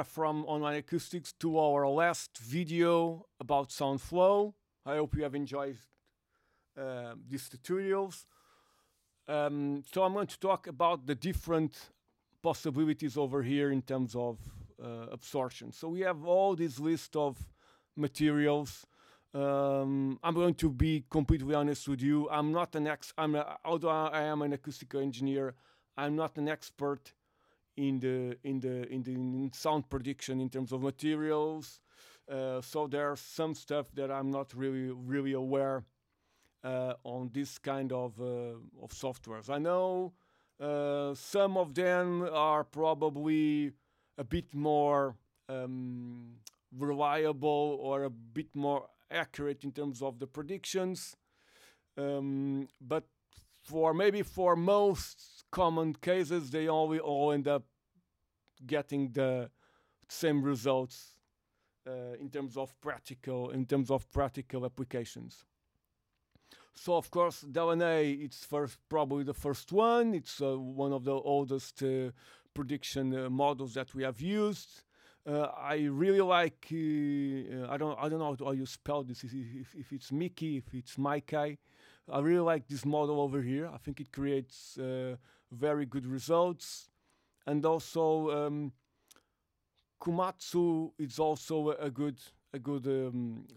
from Online Acoustics to our last video about SOUNDFLOW. I hope you have enjoyed these tutorials. So I'm going to talk about the different possibilities over here in terms of absorption. So we have all this list of materials. I'm going to be completely honest with you. Although I am an acoustical engineer, I'm not an expert in sound prediction in terms of materials. So there's some stuff that I'm not really aware on this kind of softwares. I know some of them are probably a bit more reliable or a bit more accurate in terms of the predictions, but for most common cases, they all end up getting the same results in terms of practical applications. So of course, Delaney, it's probably the first one. It's one of the oldest prediction models that we have used. I really like. I don't know how you spell this. If it's Mickey, if it's Mikey. I really like this model over here. I think it creates very good results, and also Komatsu is also a good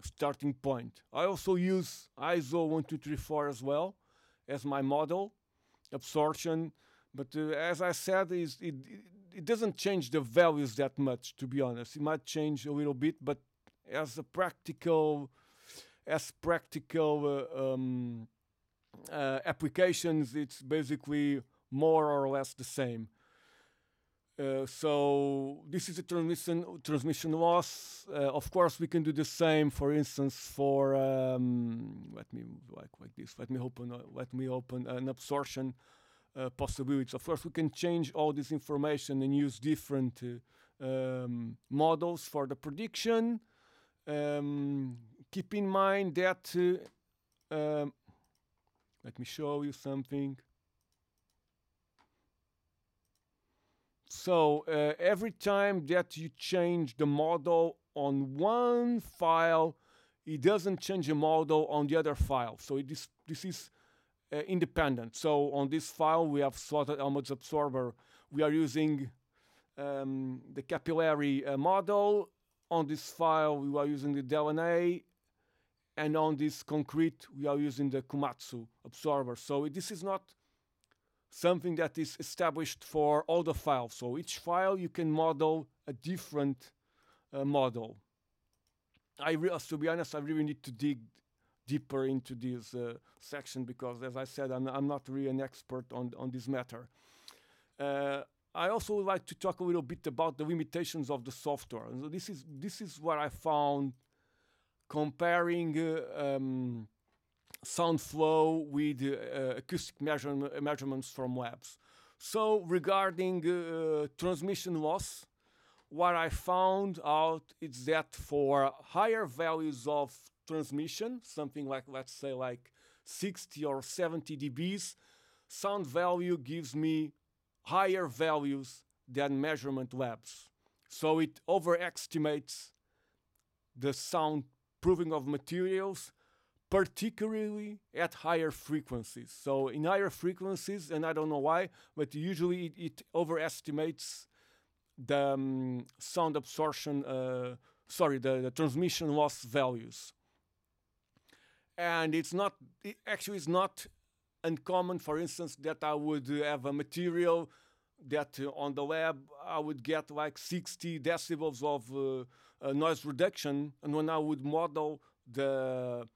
starting point. I also use ISO 1234 as well as my model absorption, but as I said, it doesn't change the values that much, to be honest. It might change a little bit, but as practical applications, it's basically more or less the same. So this is a transmission loss. Of course, we can do the same. For instance, for let me like this. Let me open an absorption possibilities. Of course, we can change all this information and use different models for the prediction. Keep in mind that let me show you something. So every time that you change the model on one file, it doesn't change the model on the other file. So this is independent. So on this file, we have slotted Helmholtz absorber. We are using the capillary model. On this file, we are using the Delaney. And on this concrete, we are using the Komatsu absorber. So this is not something that is established for all the files. So each file you can model a different model. To be honest, I really need to dig deeper into this section because, as I said, I'm not really an expert on this matter. I also would like to talk a little bit about the limitations of the software. So this is what I found comparing SOUNDFLOW with acoustic measurements from labs. So regarding transmission loss, what I found out is that for higher values of transmission, something like, let's say, like 60 or 70 dBs, sound value gives me higher values than measurement labs. So it overestimates the sound proving of materials, particularly at higher frequencies. So in higher frequencies, and I don't know why, but usually it overestimates the sound absorption, the transmission loss values. And it's not uncommon, for instance, that I would have a material that on the lab I would get like 60 decibels of noise reduction, and when I would model that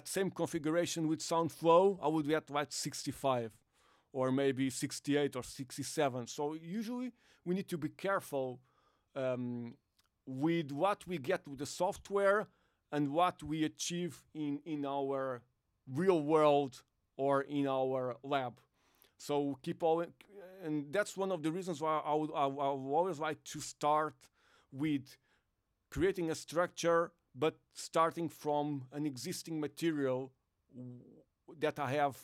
same configuration with SOUNDFLOW, I would get like 65 or maybe 68 or 67. So usually we need to be careful with what we get with the software and what we achieve in our real world or in our lab. So and that's one of the reasons why I would always like to start with creating a structure, but starting from an existing material that I have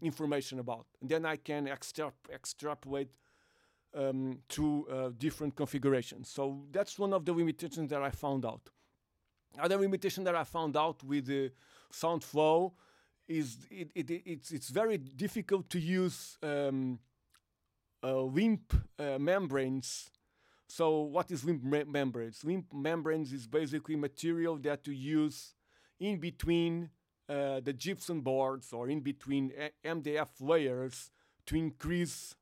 information about. And then I can extrapolate to different configurations. So that's one of the limitations that I found out. Other limitation that I found out with SOUNDFLOW is it's very difficult to use limp membranes. So what is limp membranes? Limp membranes is basically material that you use in between the gypsum boards or in between MDF layers to increase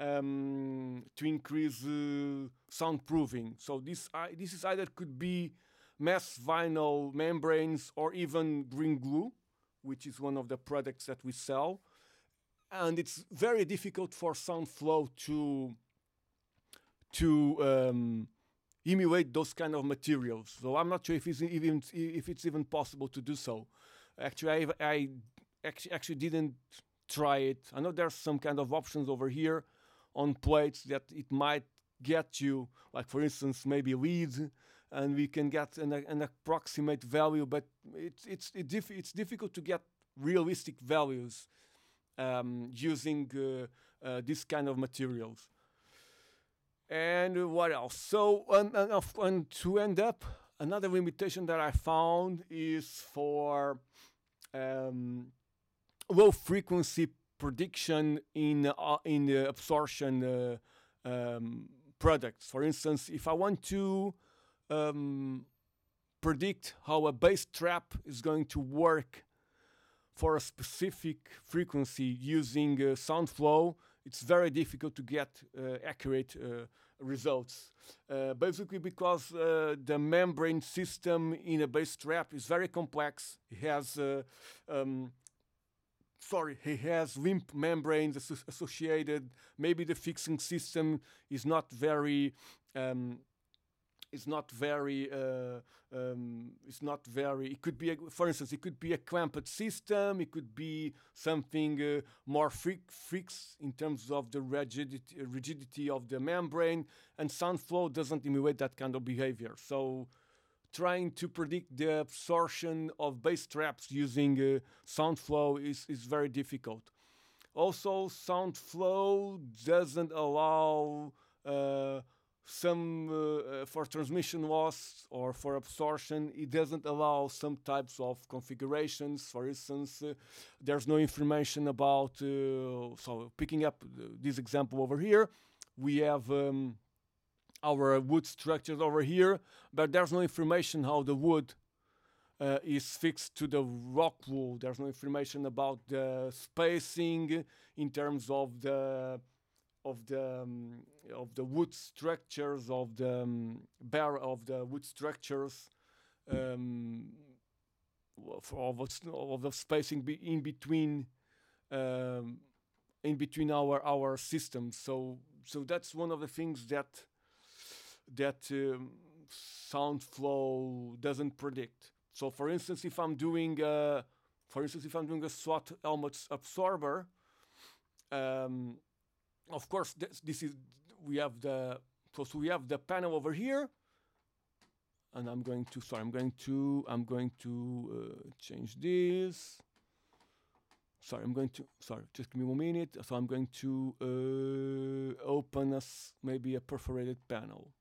soundproofing. So this is either could be mass vinyl membranes or even green glue, which is one of the products that we sell. And it's very difficult for SOUNDFLOW to emulate those kind of materials. So I'm not sure if it's even possible to do so. Actually, I actually didn't try it. I know there's some kind of options over here on plates that it might get you, like for instance, maybe lead, and we can get an approximate value, but it's difficult to get realistic values using this kind of materials. And what else? So, and to end up, another limitation that I found is for low frequency prediction in the absorption products. For instance, if I want to predict how a bass trap is going to work for a specific frequency using SOUNDFLOW, it's very difficult to get accurate results. Basically because the membrane system in a bass trap is very complex. It has limp membranes associated. Maybe the fixing system is not very it could be, for instance, it could be a clamped system, it could be something more fixed in terms of the rigidity of the membrane, and SOUNDFLOW doesn't emulate that kind of behavior. So trying to predict the absorption of bass traps using SOUNDFLOW is very difficult. Also, SOUNDFLOW doesn't allow for transmission loss or for absorption, it doesn't allow some types of configurations. For instance, there's no information about, so picking up this example over here, we have our wood structures over here, but there's no information how the wood is fixed to the rock wool. There's no information about the spacing in terms of the wood structures, of the wood structures, of the spacing in between our systems. So that's one of the things that SOUNDFLOW doesn't predict. So for instance, if I'm doing a SWAT helmet absorber, of course, we have the panel over here, and I'm going to change this. Just give me 1 minute. So I'm going to open maybe a perforated panel.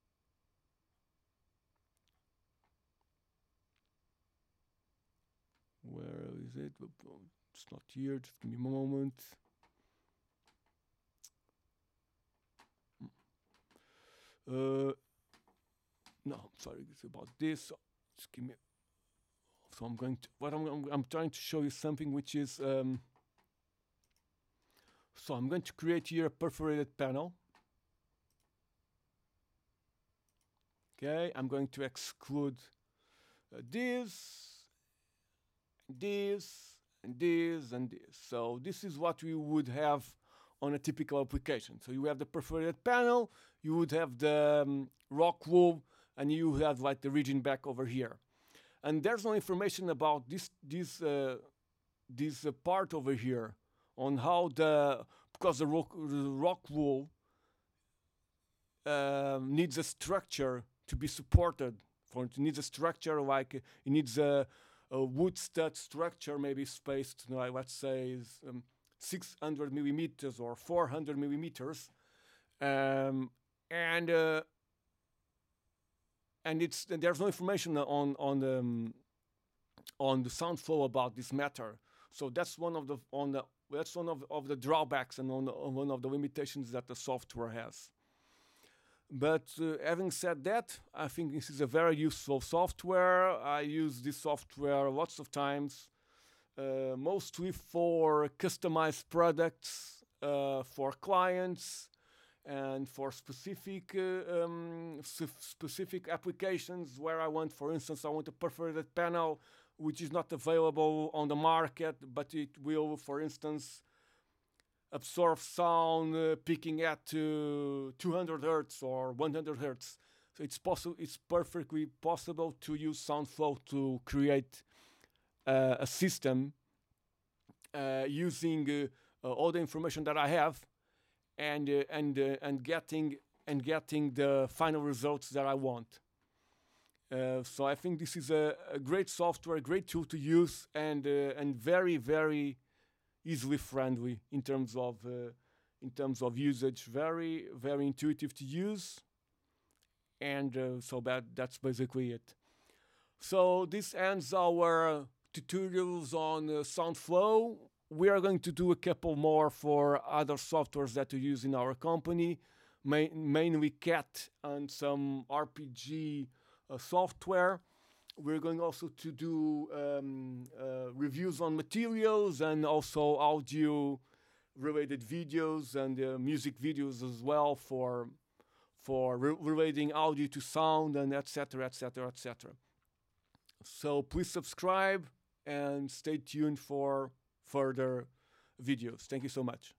Where is it? It's not here. Just give me a moment. No, sorry, it's about this. So just give me. So I'm trying to show you something which is. So I'm going to create here a perforated panel. Okay, I'm going to exclude this, and this, and this, and this. So this is what we would have on a typical application. So you have the perforated panel, you would have the rock wool, and you have like the region back over here. And there's no information about this part over here on how because the rock wool needs a structure to be supported. It needs a structure like it needs a wood stud structure, maybe spaced, let's say 600 millimeters or 400 millimeters. um, and there's no information on the SoundFlow about this matter. So that's one of the drawbacks and one of the limitations that the software has. But having said that, I think this is a very useful software. I use this software lots of times, mostly for customized products for clients and for specific applications where I want, for instance, I want a perforated panel which is not available on the market, but it will, for instance, absorb sound peaking at 200 hertz or 100 hertz. So it's perfectly possible to use SoundFlow to create a system using all the information that I have and getting the final results that I want. So I think this is a great software, a great tool to use, and very, very easily friendly in terms of usage. Very, very intuitive to use, and so that's basically it. So this ends our tutorials on SoundFlow. We are going to do a couple more for other softwares that we use in our company, mainly CAT and some RPG software. We're going also to do reviews on materials and also audio related videos and music videos as well for relating audio to sound and etc. etc. etc. So please subscribe and stay tuned for further videos. Thank you so much.